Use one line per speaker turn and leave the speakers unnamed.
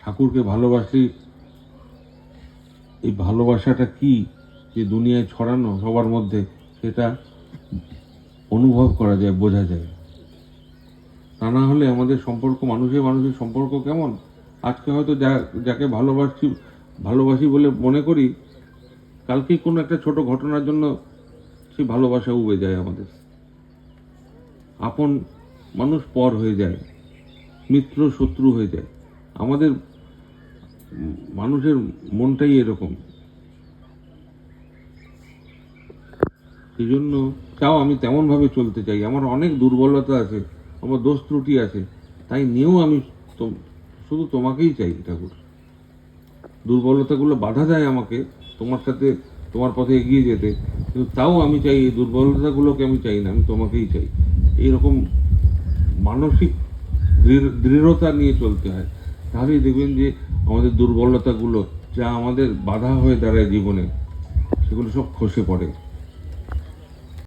ঠাকুরকে ভালোবাসি, এই ভালোবাসাটা কি যে দুনিয়ায় ছড়ানো সবার মধ্যে, সেটা অনুভব করা যায়, বোঝা যায়। তা না হলে আমাদের সম্পর্ক, মানুষের মানুষের সম্পর্ক কেমন, আজকে হয়তো যাকে ভালোবাসি বলে মনে করি, কালকেই কোনো একটা ছোট ঘটনার জন্য সেই ভালোবাসা উবে যায় আমাদের। আপন মানুষ পর হয়ে যায়, মিত্র শত্রু হয়ে যায়। আমাদের মানুষের মনটাই এরকম। সেই জন্য তাও আমি তেমনভাবে চলতে চাই। আমার অনেক দুর্বলতা আছে, আমার দোষ ত্রুটি আছে, তাই নিয়েও আমি শুধু তোমাকেই চাই ঠাকুর। দুর্বলতাগুলো বাধা দেয় আমাকে তোমার সাথে, তোমার পথে এগিয়ে যেতে, কিন্তু তাও আমি চাই, এই দুর্বলতাগুলোকে আমি চাই না, আমি তোমাকেই চাই। এইরকম মানসিক দৃঢ়তা নিয়ে চলতে হয়, তাহলেই দেখবেন যে আমাদের দুর্বলতাগুলো যা আমাদের বাধা হয়ে দাঁড়ায় জীবনে, সেগুলো সব খসে পড়ে।